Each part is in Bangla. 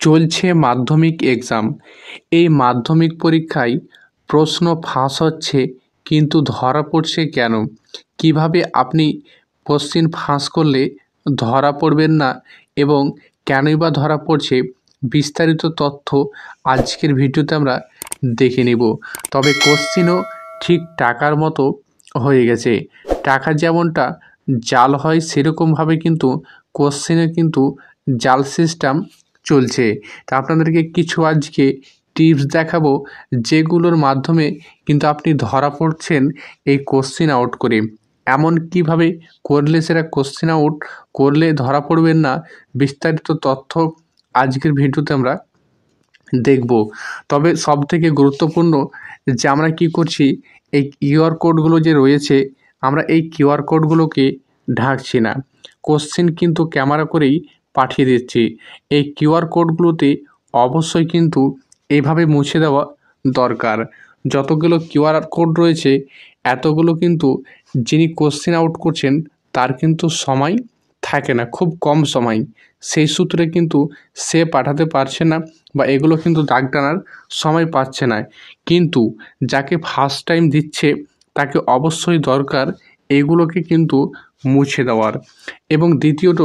চলছে মাধ্যমিক এক্সাম। এই মাধ্যমিক পরীক্ষায় প্রশ্ন ফাঁস হচ্ছে, কিন্তু ধরা পড়ছে কেন? কিভাবে আপনি কোশ্চিন ফাঁস করলে ধরা পড়বেন না এবং কেনই বা ধরা পড়ছে, বিস্তারিত তথ্য আজকের ভিডিওতে আমরা দেখে নেব। তবে কোশ্চিনও ঠিক টাকার মতো হয়ে গেছে। টাকা যেমনটা জাল হয়, সেরকমভাবে কিন্তু কোশ্চিনে কিন্তু জাল সিস্টেম চলছে। তা আপনাদেরকে কিছু আজকে টিপস দেখাবো, যেগুলোর মাধ্যমে কিন্তু আপনি ধরা পড়ছেন এই কোশ্চিন আউট করে। এমন কিভাবে করলে সেটা কোশ্চিন আউট করলে ধরা পড়বেন না, বিস্তারিত তথ্য আজকের ভিডিওতে আমরা দেখব। তবে সবথেকে গুরুত্বপূর্ণ যে আমরা কি করছি, এই কিউআর কোডগুলো যে রয়েছে, আমরা এই কিউআর কোডগুলোকে ঢাকছি না, কোশ্চিন কিন্তু ক্যামেরা করেই পাঠিয়ে দিচ্ছি। এই কিউআর কোডগুলোতে অবশ্যই কিন্তু এইভাবে মুছে দেওয়া দরকার। যতগুলো কিউআর কোড রয়েছে, এতগুলো কিন্তু যিনি কোশ্চিন আউট করছেন তার কিন্তু সময় থাকে না, খুব কম সময়। সেই সূত্রে কিন্তু সে পাঠাতে পারছে না বা এগুলো কিন্তু দাগ টানার সময় পাচ্ছে না। কিন্তু যাকে ফার্স্ট টাইম দিচ্ছে তাকে অবশ্যই দরকার এগুলোকে কিন্তু মুছে দেওয়ার। এবং দ্বিতীয়ত,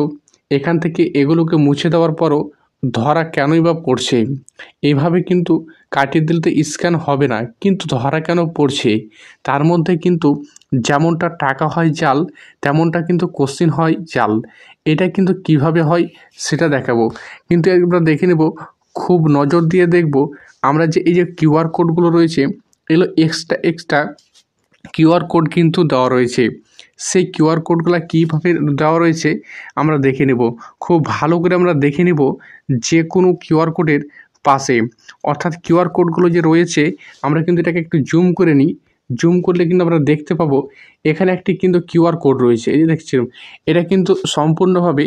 এখান থেকে এগুলোকে মুছে দেওয়ার পরও ধরা কেনই বা পড়ছে? এইভাবে কিন্তু কাটিয়ে দিলে তো স্ক্যান হবে না, কিন্তু ধরা কেন পড়ছে? তার মধ্যে কিন্তু যেমনটা টাকা হয় জাল, তেমনটা কিন্তু কোশ্চিন হয় জাল। এটা কিন্তু কিভাবে হয় সেটা দেখাবো। কিন্তু আমরা দেখে নেব, খুব নজর দিয়ে দেখব আমরা যে এই যে কিউআর কোডগুলো রয়েছে, এগুলো এক্সট্রা কিউআর কোড কিন্তু দেওয়া রয়েছে। সেই কিউআর কোডগুলো কীভাবে দেওয়া রয়েছে আমরা দেখে নেব। খুব ভালো করে আমরা দেখে নেব যে কোনো কিউআর কোডের পাশে, অর্থাৎ কিউআর কোডগুলো যে রয়েছে, আমরা কিন্তু এটাকে একটু জুম করে নিই। জুম করলে কিন্তু আমরা দেখতে পাবো এখানে একটি কিন্তু কিউআর কোড রয়েছে। এই যে দেখছেন, এটা কিন্তু সম্পূর্ণভাবে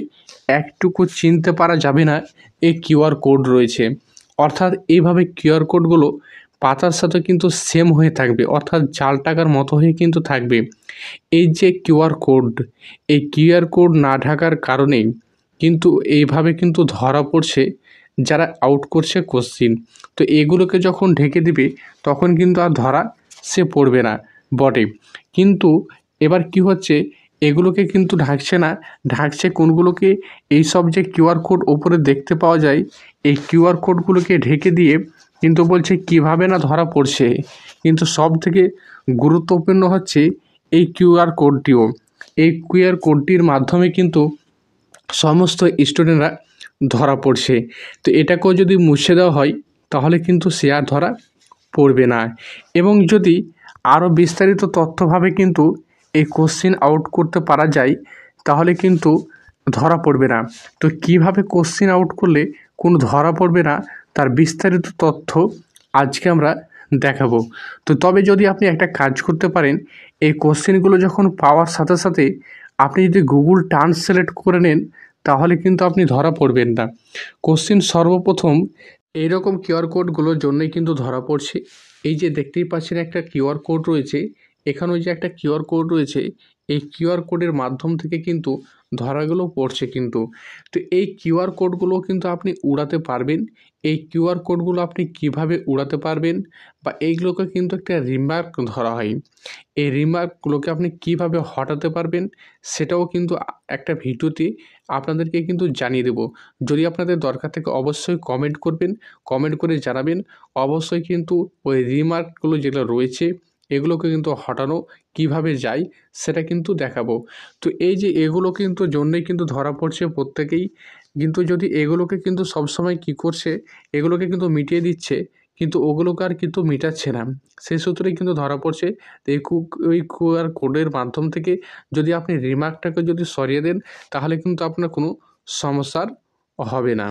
একটুকু চিনতে পারা যাবে না এই কিউআর কোড রয়েছে। অর্থাৎ এইভাবে কিউআর কোডগুলো পাতার সাথে কিন্তু সেম হয়ে থাকবে, অর্থাৎ জাল টাকার মতো হয়ে কিন্তু থাকবে। এই যে কিউআর কোড, এই কিউআর কোড না ঢাকার কারণেই কিন্তু এইভাবে কিন্তু ধরা পড়ছে যারা আউট করছে কোশ্চিন। তো এগুলোকে যখন ঢেকে দিবে তখন কিন্তু আর ধরা সে পড়বে না বটে। কিন্তু এবার কি হচ্ছে, এগুলোকে কিন্তু ঢাকছে না, ঢাকছে কোনগুলোকে? এই সব যে কিউআর কোড ওপরে দেখতে পাওয়া যায়, এই কিউআর কোডগুলোকে ঢেকে দিয়ে কিন্তু বলছে কিভাবে না ধরা পড়ছে। কিন্তু সব থেকে গুরুত্বপূর্ণ হচ্ছে এই কিউআর কোডটিও। এই কিউআর কোডটির মাধ্যমে কিন্তু সমস্ত স্টুডেন্টরা ধরা পড়ছে। তো এটাকেও যদি মুছে দেওয়া হয় তাহলে কিন্তু সে আর ধরা পড়বে না। এবং যদি আরও বিস্তারিত তথ্যভাবে কিন্তু এই কোশ্চিন আউট করতে পারা যায়, তাহলে কিন্তু ধরা পড়বে না। তো কিভাবে কোশ্চিন আউট করলে কোনো ধরা পড়বে না, তার বিস্তারিত তথ্য আজকে আমরা দেখাবো। তো তবে যদি আপনি একটা কাজ করতে পারেন, এই কোশ্চিনগুলো যখন পাওয়ার সাথে সাথে আপনি যদি গুগল ট্রান্সলেট করে নেন, তাহলে কিন্তু আপনি ধরা পড়বেন না। কোশ্চিন সর্বপ্রথম এইরকম কিউআর কোডগুলোর জন্যই কিন্তু ধরা পড়ছে। এই যে দেখতেই পাচ্ছেন একটা কিউআর কোড রয়েছে, এখানেও যে একটা কিউআর কোড রয়েছে, এই কিউআর কোডের মাধ্যম থেকে কিন্তু ধরাগুলো পড়ছে কিন্তু। তো এই কিউআর কোডগুলো কিন্তু আপনি উড়াতে পারবেন। এই কিউআর কোডগুলো আপনি কিভাবে উড়াতে পারবেন, বা এইগুলোকে কিন্তু একটা রিমার্ক ধরা হয়। এই রিমার্কগুলোকে আপনি কিভাবে হটাতে পারবেন, সেটাও কিন্তু একটা ভিডিওতে আপনাদেরকে কিন্তু জানিয়ে দেব। যদি আপনাদের দরকার থাকে অবশ্যই কমেন্ট করবেন, কমেন্ট করে জানাবেন। অবশ্যই কিন্তু ওই রিমার্কগুলো যেগুলো রয়েছে, এগুলোকে কিন্তু হটানো কিভাবে যায় সেটা কিন্তু দেখাবো। তো এই যে এগুলো কিন্তু জন্যই কিন্তু ধরা পড়ছে প্রত্যেকেই। কিন্তু যদি এগুলোকে কিন্তু সবসময় কি করছে, এগুলোকে কিন্তু মিটিয়ে দিচ্ছে, কিন্তু ওগুলোকে আর কিন্তু মিটাচ্ছে না, সেই সূত্রেই কিন্তু ধরা পড়ছে। তো এই কিউআর কোডের মাধ্যম থেকে যদি আপনি রিমার্কটাকে যদি সরিয়ে দেন, তাহলে কিন্তু আপনার কোনো সমস্যার হবে না।